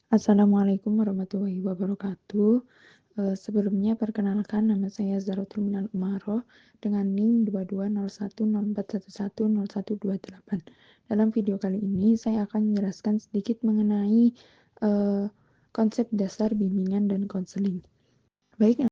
Assalamualaikum warahmatullahi wabarakatuh. Sebelumnya perkenalkan nama saya Zaratul Minal Umaroh dengan NIM 220104110128. Dalam video kali ini saya akan menjelaskan sedikit mengenai konsep dasar bimbingan dan konseling. Baik,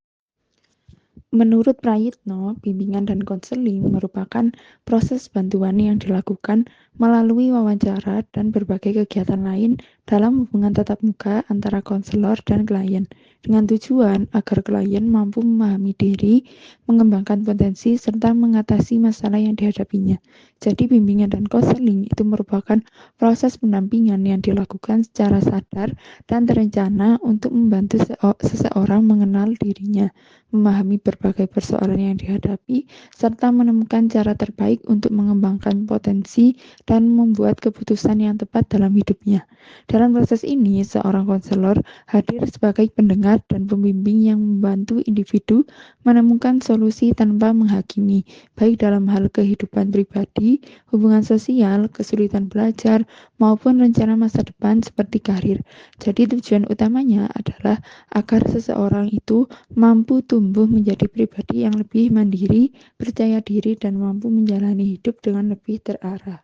menurut Prayitno, bimbingan dan konseling merupakan proses bantuan yang dilakukan melalui wawancara dan berbagai kegiatan lain dalam hubungan tatap muka antara konselor dan klien, dengan tujuan agar klien mampu memahami diri, mengembangkan potensi, serta mengatasi masalah yang dihadapinya. Jadi, bimbingan dan konseling itu merupakan proses pendampingan yang dilakukan secara sadar dan terencana untuk membantu seseorang mengenal dirinya, memahami berbagai persoalan yang dihadapi, serta menemukan cara terbaik untuk mengembangkan potensi dan membuat keputusan yang tepat dalam hidupnya. Dalam proses ini, seorang konselor hadir sebagai pendengar dan pembimbing yang membantu individu menemukan solusi tanpa menghakimi, baik dalam hal kehidupan pribadi, hubungan sosial, kesulitan belajar, maupun rencana masa depan seperti karir. Jadi tujuan utamanya adalah agar seseorang itu mampu tumbuh menjadi pribadi yang lebih mandiri, percaya diri, dan mampu menjalani hidup dengan lebih terarah.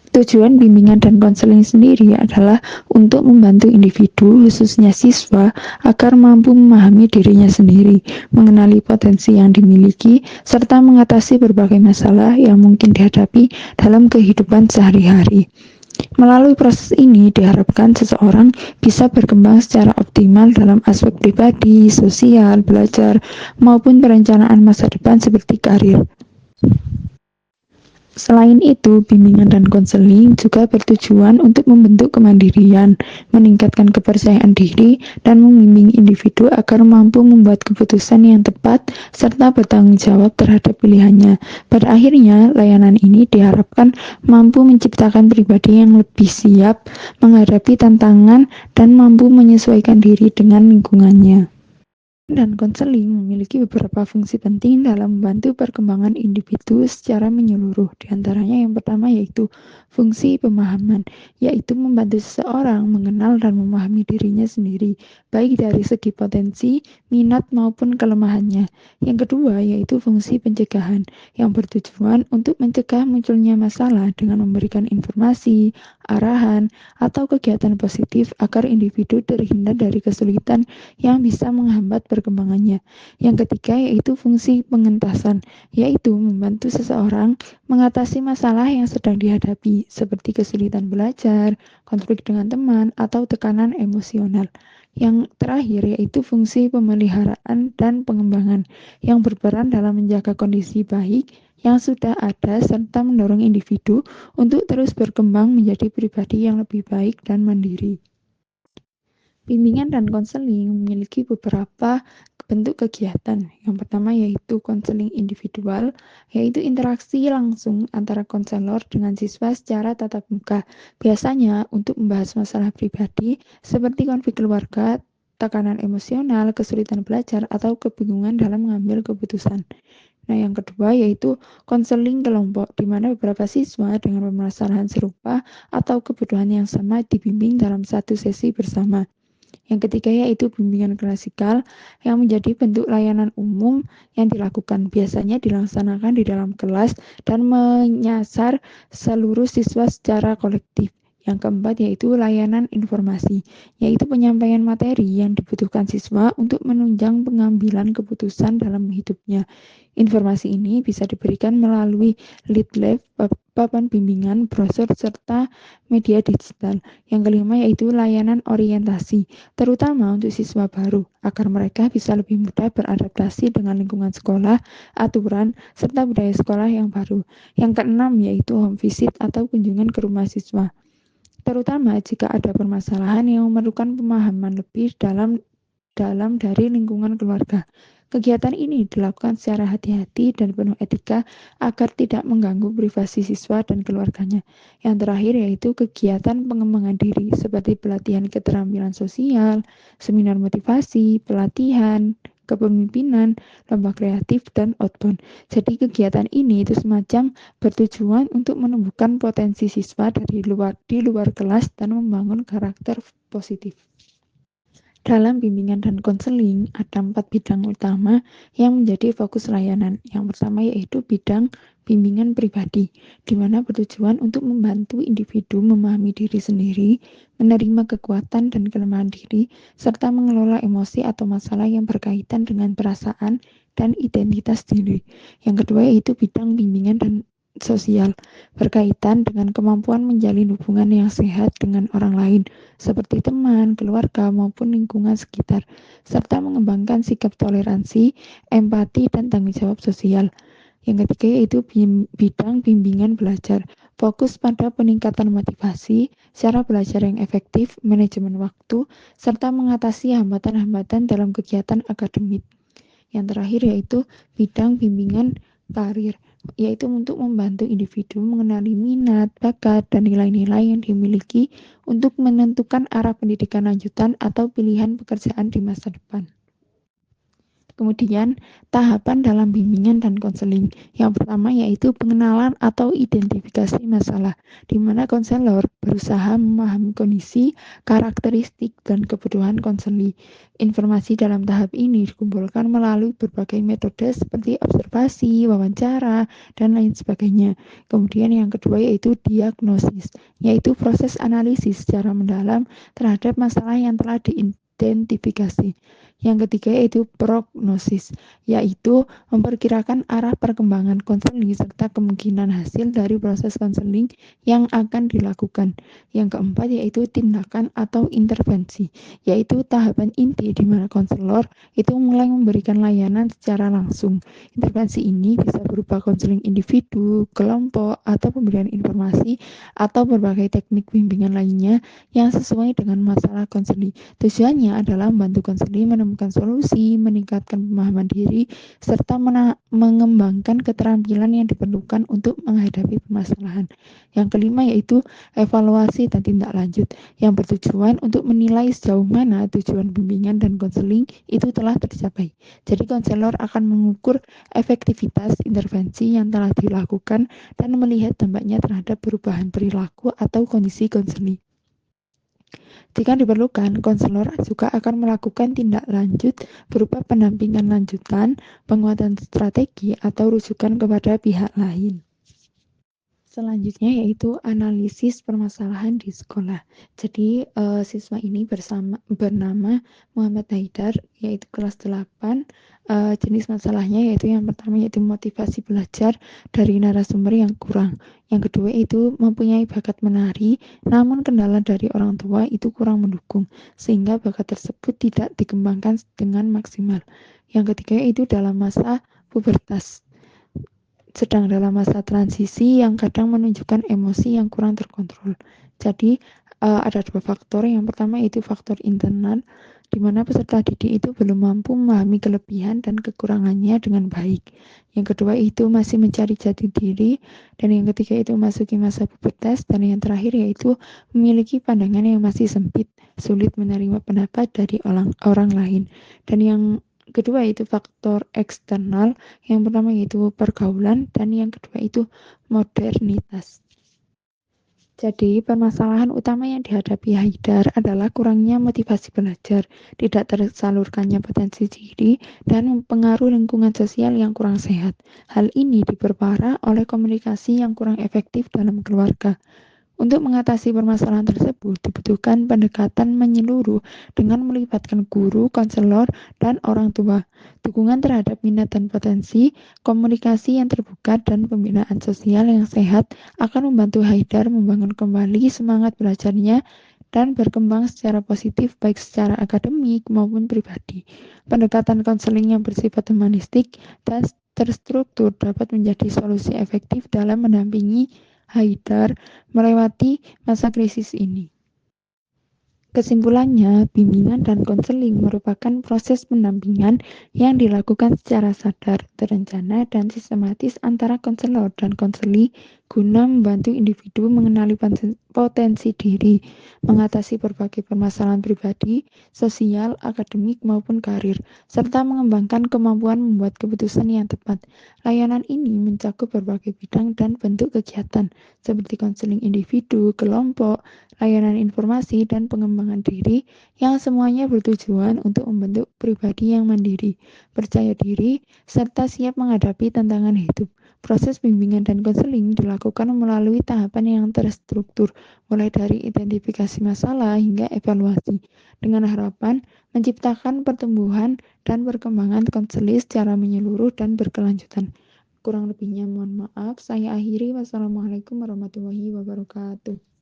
Tujuan bimbingan dan konseling sendiri adalah untuk membantu individu, khususnya siswa, agar mampu memahami dirinya sendiri, mengenali potensi yang dimiliki, serta mengatasi berbagai masalah yang mungkin dihadapi dalam kehidupan sehari-hari. Melalui proses ini diharapkan seseorang bisa berkembang secara optimal dalam aspek pribadi, sosial, belajar, maupun perencanaan masa depan seperti karir. Selain itu, bimbingan dan konseling juga bertujuan untuk membentuk kemandirian, meningkatkan kepercayaan diri, dan membimbing individu agar mampu membuat keputusan yang tepat serta bertanggung jawab terhadap pilihannya. Pada akhirnya, layanan ini diharapkan mampu menciptakan pribadi yang lebih siap menghadapi tantangan dan mampu menyesuaikan diri dengan lingkungannya. Dan konseling memiliki beberapa fungsi penting dalam membantu perkembangan individu secara menyeluruh. Di antaranya yang pertama yaitu fungsi pemahaman, yaitu membantu seseorang mengenal dan memahami dirinya sendiri, baik dari segi potensi, minat maupun kelemahannya. Yang kedua yaitu fungsi pencegahan, yang bertujuan untuk mencegah munculnya masalah dengan memberikan informasi, arahan, atau kegiatan positif agar individu terhindar dari kesulitan yang bisa menghambat perkembangannya. Yang ketiga yaitu fungsi pengentasan, yaitu membantu seseorang mengatasi masalah yang sedang dihadapi, seperti kesulitan belajar, konflik dengan teman, atau tekanan emosional. Yang terakhir yaitu fungsi pemeliharaan dan pengembangan, yang berperan dalam menjaga kondisi baik yang sudah ada serta mendorong individu untuk terus berkembang menjadi pribadi yang lebih baik dan mandiri. Bimbingan dan konseling memiliki beberapa bentuk kegiatan. Yang pertama yaitu konseling individual, yaitu interaksi langsung antara konselor dengan siswa secara tatap muka. Biasanya untuk membahas masalah pribadi seperti konflik keluarga, tekanan emosional, kesulitan belajar, atau kebingungan dalam mengambil keputusan. Nah, yang kedua yaitu konseling kelompok, di mana beberapa siswa dengan permasalahan serupa atau kebutuhan yang sama dibimbing dalam satu sesi bersama. Yang ketiga yaitu bimbingan klasikal yang menjadi bentuk layanan umum yang dilakukan. Biasanya dilaksanakan di dalam kelas dan menyasar seluruh siswa secara kolektif. Yang keempat yaitu layanan informasi, yaitu penyampaian materi yang dibutuhkan siswa untuk menunjang pengambilan keputusan dalam hidupnya. Informasi ini bisa diberikan melalui leaflet, papan bimbingan, brosur, serta media digital. Yang kelima yaitu layanan orientasi, terutama untuk siswa baru, agar mereka bisa lebih mudah beradaptasi dengan lingkungan sekolah, aturan, serta budaya sekolah yang baru. Yang keenam yaitu home visit atau kunjungan ke rumah siswa, terutama jika ada permasalahan yang memerlukan pemahaman lebih dalam dari lingkungan keluarga. Kegiatan ini dilakukan secara hati-hati dan penuh etika agar tidak mengganggu privasi siswa dan keluarganya. Yang terakhir yaitu kegiatan pengembangan diri seperti pelatihan keterampilan sosial, seminar motivasi, pelatihan, kepemimpinan, lomba kreatif, dan outbound. Jadi kegiatan ini itu semacam bertujuan untuk menumbuhkan potensi siswa di luar kelas dan membangun karakter positif. Dalam bimbingan dan konseling, ada 4 bidang utama yang menjadi fokus layanan. Yang pertama yaitu bidang bimbingan pribadi, di mana bertujuan untuk membantu individu memahami diri sendiri, menerima kekuatan dan kelemahan diri, serta mengelola emosi atau masalah yang berkaitan dengan perasaan dan identitas diri. Yang kedua yaitu bidang bimbingan dan sosial, berkaitan dengan kemampuan menjalin hubungan yang sehat dengan orang lain, seperti teman, keluarga, maupun lingkungan sekitar, serta mengembangkan sikap toleransi, empati, dan tanggung jawab sosial. Yang ketiga yaitu bidang bimbingan belajar, fokus pada peningkatan motivasi, cara belajar yang efektif, manajemen waktu, serta mengatasi hambatan-hambatan dalam kegiatan akademik. Yang terakhir yaitu bidang bimbingan karir, yaitu untuk membantu individu mengenali minat, bakat, dan nilai-nilai yang dimiliki untuk menentukan arah pendidikan lanjutan atau pilihan pekerjaan di masa depan. Kemudian, tahapan dalam bimbingan dan konseling. Yang pertama yaitu pengenalan atau identifikasi masalah, di mana konselor berusaha memahami kondisi, karakteristik, dan kebutuhan konseli. Informasi dalam tahap ini dikumpulkan melalui berbagai metode seperti observasi, wawancara, dan lain sebagainya. Kemudian yang kedua yaitu diagnosis, yaitu proses analisis secara mendalam terhadap masalah yang telah diidentifikasi. Yang ketiga yaitu prognosis, yaitu memperkirakan arah perkembangan konseling serta kemungkinan hasil dari proses konseling yang akan dilakukan. Yang keempat yaitu tindakan atau intervensi, yaitu tahapan inti di mana konselor itu mulai memberikan layanan secara langsung. Intervensi ini bisa berupa konseling individu, kelompok, atau pemberian informasi atau berbagai teknik bimbingan lainnya yang sesuai dengan masalah konseling. Tujuannya adalah membantu konseling menemukan solusi, meningkatkan pemahaman diri, serta mengembangkan keterampilan yang diperlukan untuk menghadapi permasalahan. Yang kelima yaitu evaluasi dan tindak lanjut, yang bertujuan untuk menilai sejauh mana tujuan bimbingan dan konseling itu telah tercapai. Jadi konselor akan mengukur efektivitas intervensi yang telah dilakukan dan melihat dampaknya terhadap perubahan perilaku atau kondisi konseling. Jika diperlukan, konselor juga akan melakukan tindak lanjut berupa pendampingan lanjutan, penguatan strategi, atau rujukan kepada pihak lain. Selanjutnya yaitu analisis permasalahan di sekolah. Jadi siswa ini bernama Muhammad Haidar, yaitu kelas 8. Jenis masalahnya yaitu yang pertama yaitu motivasi belajar dari narasumber yang kurang. Yang kedua itu mempunyai bakat menari, namun kendala dari orang tua itu kurang mendukung, sehingga bakat tersebut tidak dikembangkan dengan maksimal. Yang ketiga itu dalam masa pubertas, sedang dalam masa transisi yang kadang menunjukkan emosi yang kurang terkontrol. Jadi ada dua faktor. Yang pertama yaitu faktor internal, di mana peserta didik itu belum mampu memahami kelebihan dan kekurangannya dengan baik. Yang kedua itu masih mencari jati diri, dan yang ketiga itu memasuki masa pubertas, dan yang terakhir yaitu memiliki pandangan yang masih sempit, sulit menerima pendapat dari orang lain. Dan yang kedua itu faktor eksternal, yang pertama yaitu pergaulan, dan yang kedua itu modernitas. Jadi permasalahan utama yang dihadapi Haidar adalah kurangnya motivasi belajar, tidak tersalurkannya potensi diri, dan pengaruh lingkungan sosial yang kurang sehat. Hal ini diperparah oleh komunikasi yang kurang efektif dalam keluarga. Untuk mengatasi permasalahan tersebut, dibutuhkan pendekatan menyeluruh dengan melibatkan guru, konselor, dan orang tua. Dukungan terhadap minat dan potensi, komunikasi yang terbuka, dan pembinaan sosial yang sehat akan membantu Haidar membangun kembali semangat belajarnya dan berkembang secara positif baik secara akademik maupun pribadi. Pendekatan konseling yang bersifat humanistik dan terstruktur dapat menjadi solusi efektif dalam mendampingi Haidar melewati masa krisis ini. Kesimpulannya, bimbingan dan konseling merupakan proses pendampingan yang dilakukan secara sadar, terencana, dan sistematis antara konselor dan konseli guna membantu individu mengenali potensi diri, mengatasi berbagai permasalahan pribadi, sosial, akademik, maupun karir, serta mengembangkan kemampuan membuat keputusan yang tepat. Layanan ini mencakup berbagai bidang dan bentuk kegiatan, seperti konseling individu, kelompok, layanan informasi, dan pengembangan diri, yang semuanya bertujuan untuk membentuk pribadi yang mandiri, percaya diri, serta siap menghadapi tantangan hidup. Proses bimbingan dan konseling dilakukan melalui tahapan yang terstruktur, mulai dari identifikasi masalah hingga evaluasi, dengan harapan menciptakan pertumbuhan dan perkembangan konseling secara menyeluruh dan berkelanjutan. Kurang lebihnya mohon maaf, saya akhiri. Wassalamualaikum warahmatullahi wabarakatuh.